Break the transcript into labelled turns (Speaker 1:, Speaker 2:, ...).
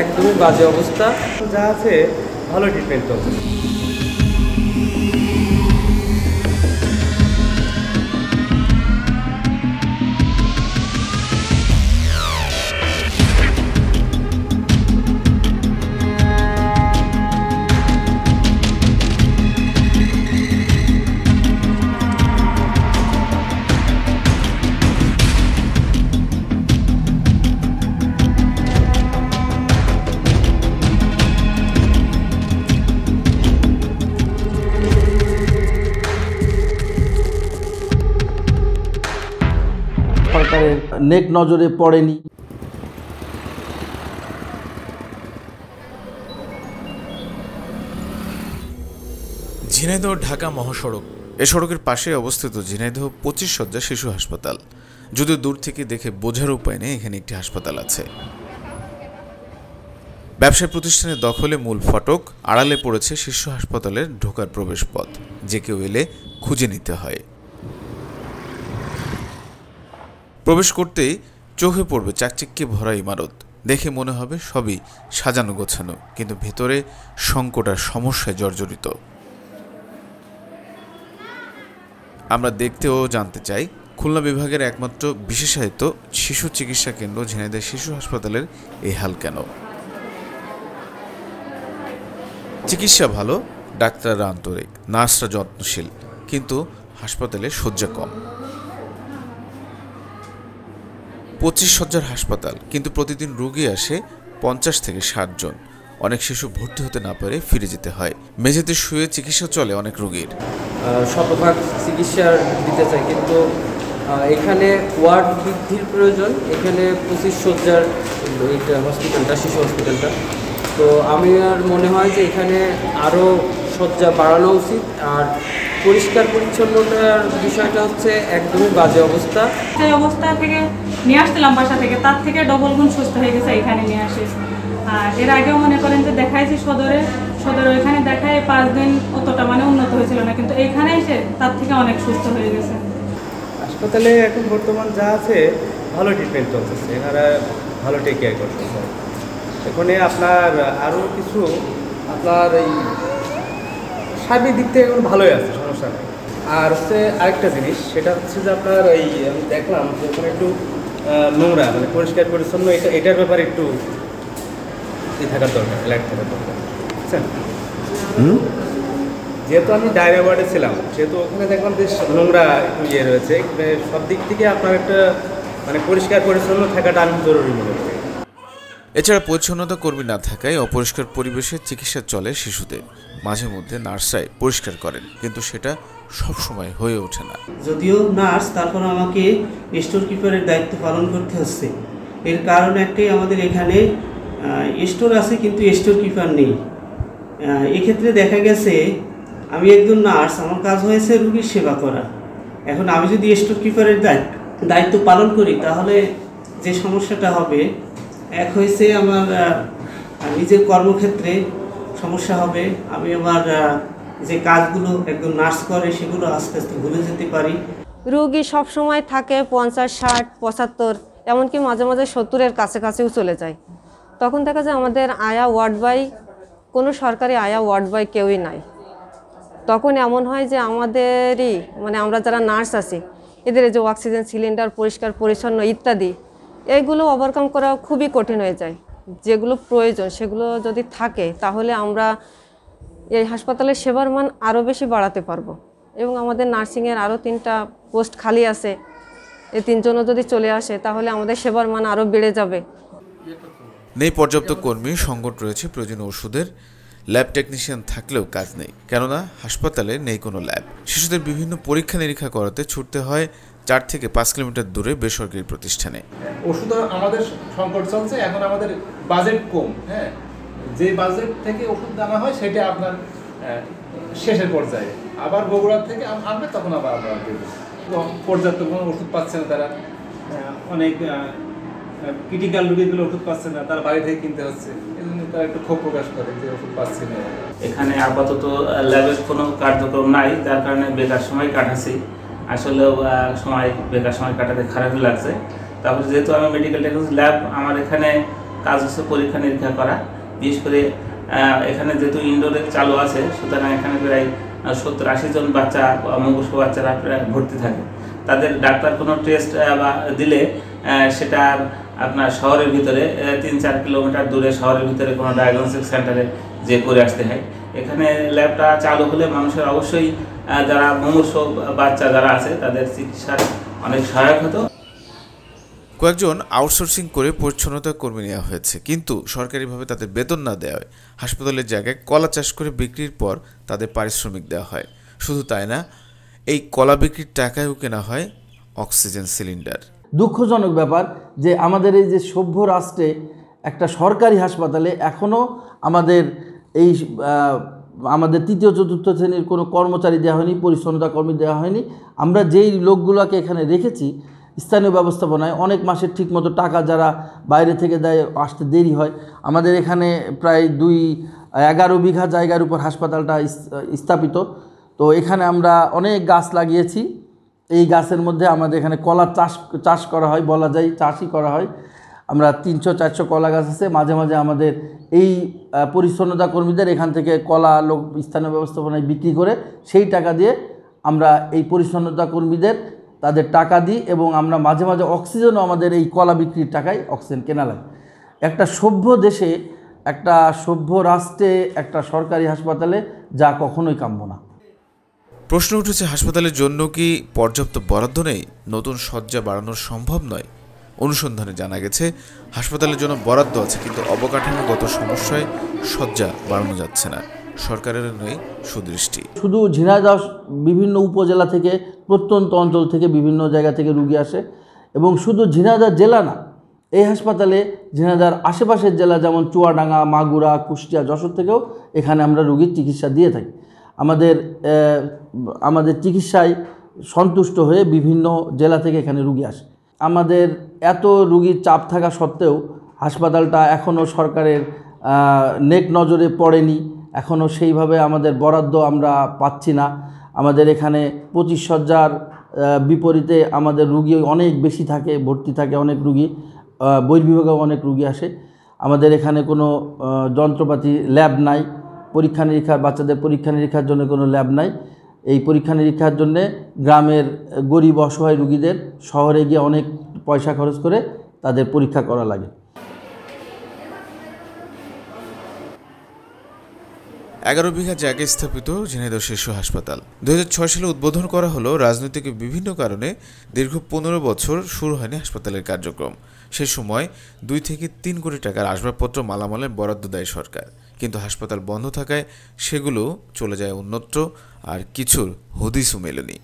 Speaker 1: একদমই বাজে অবস্থা, যা আছে ভালো ট্রিটমেন্ট চলছে।
Speaker 2: সরকারের নেক নজরে পড়েনি।
Speaker 3: ঝিনাইদহ ঢাকা মহাসড়ক, এ সড়কের পাশে অবস্থিত ঝিনাইদহ 25 শয্যা শিশু হাসপাতাল। যদিও দূর থেকে দেখে বোঝার উপায় নেই এখানে একটি হাসপাতাল আছে। ব্যবসায়ী প্রতিষ্ঠানের দখলে মূল ফটক, আড়ালে পড়েছে শিশু হাসপাতালের ঢোকার প্রবেশ পথ, যে কেউ এলে খুঁজে নিতে হয়। প্রবেশ করতেই চোখে পড়বে চাকচিক্যে ভরা ইমারত। দেখে মনে হবে সবই সাজানো গোছানো, কিন্তু ভেতরে সংকট আর সমস্যায় জর্জরিত। আমরা দেখতে ও জানতে চাই খুলনা বিভাগের একমাত্র বিশেষায়িত শিশু চিকিৎসা কেন্দ্র ঝিনাইদহ শিশু হাসপাতালের এই হাল কেন। চিকিৎসা ভালো, ডাক্তাররা আন্তরিক, নার্সরা যত্নশীল, কিন্তু হাসপাতালে শয্যা কম। 25 শয্যার হাসপাতাল, কিন্তু প্রতিদিন রোগী আসে 50 থেকে 60 জন। অনেক শিশু ভর্তি হতে না পারে ফিরে যেতে হয়। মেঝেতে শুয়ে চিকিৎসা চলে অনেক রোগীর।
Speaker 1: শতভাগ চিকিৎসা দিতে চাই, কিন্তু এখানে ওয়ার্ড বৃদ্ধির প্রয়োজন। এখানে 25 শয্যার এইটা হসপিটালটা, শিশু হসপিটালটা, তো আমি আর মনে হয় যে এখানে আরও শয্যা বাড়ানো উচিত। আর পরিষ্কার পরিচ্ছন্নতার বিষয়টা হচ্ছে একদমই বাজে অবস্থা।
Speaker 4: সেই অবস্থা থেকে নিয়ে আসছিলাম বাসা থেকে, তার থেকে ডবল গুণ সুস্থ হয়ে গেছে এখানে নিয়ে আসে। আর এর আগেও মনে করেন যে দেখাইছি সদরে ওইখানে দেখায় 5 দিন অতটা মানে উন্নত হয়েছিল না, কিন্তু এইখানে এসে তার থেকে অনেক সুস্থ হয়ে গেছে।
Speaker 1: হাসপাতালে এখন বর্তমান যা আছে ভালো ট্রিটমেন্ট চলতেছে, এনারা ভালো টেক কেয়ার করতেছে। এখানে আপনার আরও কিছু আপনার এই সার্বিক দিক থেকে এখন ভালোই আছে, সমস্যা নেই। আর হচ্ছে আরেকটা জিনিস, সেটা হচ্ছে যে আপনার এই আমি দেখলাম যে ওখানে একটু নোংরা, মানে পরিষ্কার পরিচ্ছন্ন, এটার ব্যাপারে একটু থাকার দরকার, লাইট থাকার দরকার, বুঝছেন। যেহেতু আমি ডায়রিয়া ওয়ার্ডে ছিলাম, সেহেতু ওখানে দেখলাম বেশ নোংরা একটু ইয়ে রয়েছে। সব দিক থেকে আপনার একটা মানে পরিষ্কার পরিচ্ছন্ন থাকাটা আমি জরুরি মনে করি।
Speaker 3: এছাড়া পরিচ্ছন্নতা কর্মী না থাকায় অপরিষ্কার পরিবেশে চিকিৎসা চলে শিশুদের। মাঝে মধ্যে নার্সরাই পরিষ্কার করেন, কিন্তু সেটা সবসময় হয়ে ওঠে না।
Speaker 5: যদিও নার্স, তারপর আমাকে স্টোর কিপারের দায়িত্ব পালন করতে হচ্ছে। এর কারণ একটাই, আমাদের এখানে স্টোর আছে কিন্তু স্টোর কিপার নেই। এক্ষেত্রে দেখা গেছে আমি একজন নার্স, আমার কাজ হয়েছে রোগীর সেবা করা। এখন আমি যদি স্টোর কিপারের দায়িত্ব পালন করি, তাহলে যে সমস্যাটা হবে, এক হয়েছে আমার নিজের কর্মক্ষেত্রে সমস্যা হবে। আমি আমার যে কাজগুলো একজন নার্স করে সেগুলো আস্তে আস্তে ভুলে যেতে পারি।
Speaker 6: রোগী সবসময় থাকে 50, 60, 75, এমনকি মাঝে মাঝে 70-এর কাছাকাছিও চলে যায়। তখন দেখা যায় আমাদের আয়া ওয়ার্ড বাই, কোনো সরকারি আয়া ওয়ার্ড বাই কেউই নাই। তখন এমন হয় যে আমাদেরই মানে আমরা যারা নার্স আছি, এদের যে অক্সিজেন সিলিন্ডার, পরিষ্কার পরিচ্ছন্ন ইত্যাদি, এইগুলো ওভারকাম করা খুবই কঠিন হয়ে যায়। যেগুলো প্রয়োজন সেগুলো যদি থাকে, তাহলে আমরা এই হাসপাতালের সেবার মান আরও বেশি বাড়াতে পারবো। এবং আমাদের নার্সিংয়ের আরও 3টা পোস্ট খালি আছে, এই 3 জনও যদি চলে আসে, তাহলে আমাদের সেবার মান আরও বেড়ে যাবে।
Speaker 3: নেই পর্যাপ্ত কর্মী, সংকট রয়েছে প্রয়োজনীয় ওষুধের। ল্যাব টেকনিশিয়ান থাকলেও কাজ নেই, কেননা হাসপাতালে নেই কোনো ল্যাব। শিশুদের বিভিন্ন পরীক্ষা নিরীক্ষা করাতে ছুটতে হয় 4 থেকে 5 কিলোমিটার দূরে বেসরকারি প্রতিষ্ঠানে।
Speaker 7: ওষুধ আমাদের সংকট চলছে, এখন আমাদের বাজেট কম। হ্যাঁ, যে বাজেট থেকে ওষুধ আনা হয় সেটা আপনার শেষের পর্যায়ে, আবার বগুড়ার থেকে আনবে, তখন আবার আমরা পর্যাপ্ত কোনো ওষুধ পাচ্ছে না তারা। অনেক ক্রিটিক্যাল রোগীগুলো ওষুধ পাচ্ছে না, তারা বাইরে থেকে কিনতে হচ্ছে। এই জন্য তারা একটু ক্ষোভ প্রকাশ করে যে ওষুধ পাচ্ছে না।
Speaker 8: এখানে আপাতত ল্যাবের কোনো কার্যক্রম নাই, যার কারণে বেকার সময় কাটাচ্ছি। আসলেও বেকার সময় কাটাতে খারাপই লাগছে। তারপরে যেহেতু আমি মেডিকেল টেকনোলজি ল্যাব, আমার এখানে কাজ হচ্ছে পরীক্ষা নিরীক্ষা করা। বিশেষ করে এখানে যেহেতু ইনডোরে চালু আছে, সুতরাং এখানে প্রায় 70-80 জন বাচ্চা মুমূর্ষু বাচ্চারা ভর্তি থাকে। তাদের ডাক্তার কোনো টেস্ট দিলে সেটা আপনার শহরের ভিতরে 3-4 কিলোমিটার দূরে শহরের ভিতরে কোনো ডায়াগনস্টিক সেন্টারে যে করে আসতে হয়। এখানে ল্যাবটা চালু হলে মানুষের অবশ্যই যারা মুমূর্ষু বাচ্চা যারা আছে তাদের চিকিৎসার অনেক সহায়ক হতো।
Speaker 3: কয়েকজন আউটসোর্সিং করে পরিচ্ছন্নতা কর্মী নেওয়া হয়েছে, কিন্তু সরকারিভাবে তাদের বেতন না দেওয়া হয়। হাসপাতালের জায়গায় কলা চাষ করে বিক্রির পর তাদের পারিশ্রমিক দেওয়া হয়। শুধু তাই না, এই কলা বিক্রির টাকায়ও কেনা হয় অক্সিজেন সিলিন্ডার।
Speaker 2: দুঃখজনক ব্যাপার যে আমাদের এই যে সভ্য রাষ্ট্রে একটা সরকারি হাসপাতালে এখনও আমাদের এই আমাদের তৃতীয় চতুর্থ শ্রেণীর কোনো কর্মচারী দেওয়া হয়নি, পরিচ্ছন্নতা কর্মী দেওয়া হয়নি। আমরা যেই লোকগুলোকে এখানে রেখেছি স্থানীয় ব্যবস্থাপনায়, অনেক মাসের ঠিকমতো টাকা যারা বাইরে থেকে দেয় আসতে দেরি হয়। আমাদের এখানে প্রায় 11 বিঘা জায়গার উপর হাসপাতালটা স্থাপিত। তো এখানে আমরা অনেক গাছ লাগিয়েছি। এই গাছের মধ্যে আমাদের এখানে কলা চাষ করা হয়, বলা যায় চাষই করা হয়। আমরা 300-400 কলা গাছ আছে। মাঝে মাঝে আমাদের এই পরিচ্ছন্নতা কর্মীদের এখান থেকে কলা লোক স্থানীয় ব্যবস্থাপনায় বিক্রি করে সেই টাকা দিয়ে আমরা এই পরিচ্ছন্নতা কর্মীদের তাদের টাকা দিই, এবং আমরা মাঝে মাঝে অক্সিজেনও আমাদের এই কলা বিক্রির টাকায় অক্সিজেন কেনা লাগে। একটা সভ্য দেশে, একটা সভ্য রাষ্ট্রে, একটা সরকারি হাসপাতালে যা কখনোই কাম্য না।
Speaker 3: প্রশ্ন উঠেছে, হাসপাতালের জন্য কি পর্যাপ্ত বরাদ্দ নেই? নতুন শয্যা বাড়ানো সম্ভব নয়? অনুসন্ধানে জানা গেছে হাসপাতালের জন্য বরাদ্দ আছে, কিন্তু অবকাঠামোগত সমস্যায় শয্যা বাড়ানো যাচ্ছে না। সরকারের নেই সুদৃষ্টি।
Speaker 2: শুধু ঝিনাইদহ বিভিন্ন উপজেলা থেকে, প্রত্যন্ত অঞ্চল থেকে, বিভিন্ন জায়গা থেকে রুগী আসে, এবং শুধু ঝিনাইদহ জেলা না, এই হাসপাতালে ঝিনাইদহের আশেপাশের জেলা যেমন চুয়াডাঙ্গা, মাগুরা, কুষ্টিয়া, যশোর থেকেও এখানে আমরা রুগীর চিকিৎসা দিয়ে থাকি। আমাদের চিকিৎসায় সন্তুষ্ট হয়ে বিভিন্ন জেলা থেকে এখানে রুগী আসে। আমাদের এত রুগীর চাপ থাকা সত্ত্বেও হাসপাতালটা এখনও সরকারের নেক নজরে পড়েনি। এখনও সেইভাবে আমাদের বরাদ্দ আমরা পাচ্ছি না। আমাদের এখানে 25 শয্যার বিপরীতে আমাদের রুগী অনেক বেশি থাকে, ভর্তি থাকে অনেক রুগী, বহির্বিভাগেও অনেক রুগী আসে। আমাদের এখানে কোনো যন্ত্রপাতি ল্যাব নাই, বাচ্চাদের পরীক্ষা নিরীক্ষার জন্য কোনো ল্যাব নাই। এই পরীক্ষা নিরীক্ষার জন্যে গ্রামের গরিব অসহায় রুগীদের শহরে গিয়ে অনেক পয়সা খরচ করে তাদের পরীক্ষা করা লাগে।
Speaker 3: 11 বিঘা জায়গায় স্থাপিত ঝিনাইদহ শিশু হাসপাতাল 2006 সালে উদ্বোধন করা হলো। রাজনৈতিক বিভিন্ন কারণে দীর্ঘ 15 বছর শুরু হয়নি হাসপাতালের কার্যক্রম। সে সময় 2 থেকে 3 কোটি টাকার আসবাবপত্র মালামালের বরাদ্দ দেয় সরকার, কিন্তু হাসপাতাল বন্ধ থাকায় সেগুলো চলে যায় অন্যত্র, আর কিছুর হদিসও মেলেনি।